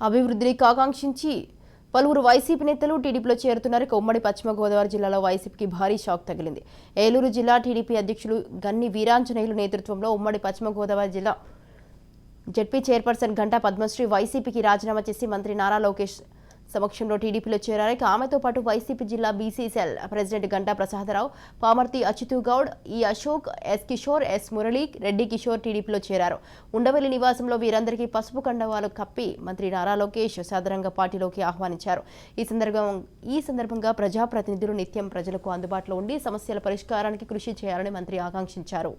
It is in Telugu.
అభివృద్ధిని ఆకాంక్షించి పలువురు వైసీపీ నేతలు టీడీపీలో చేరుతున్నారు. ఉమ్మడి పశ్చిమ గోదావరి జిల్లాలో వైసీపీకి భారీ షాక్ తగిలింది. ఏలూరు జిల్లా టీడీపీ అధ్యక్షులు గన్ని వీరాంజనేయులు నేతృత్వంలో ఉమ్మడి పశ్చిమ గోదావరి జిల్లా జెడ్పీ చైర్పర్సన్ గంటా పద్మశ్రీ వైసీపీకి రాజీనామా చేసి మంత్రి నారా లోకేష్ సమక్షంలో టీడీపీలో చేరారు. ఆమెతో పాటు వైసీపీ జిల్లా BC cell president Ganta Prasadarao, Pamarthi Achyuthagoud, ఈ అశోక్, ఎస్ కిషోర్, ఎస్ మురళి, రెడ్డి కిషోర్ టీడీపీలో చేరారు. ఉండవల్లి నివాసంలో వీరందరికీ పసుపు కండవాలు కప్పి మంత్రి నారా లోకేష్ సాదరంగా పార్టీలోకి ఆహ్వానించారు. ఈ సందర్భంగా ప్రజాప్రతినిధులు నిత్యం ప్రజలకు అందుబాటులో ఉండి సమస్యల పరిష్కారానికి కృషి చేయాలని మంత్రి ఆకాంక్షించారు.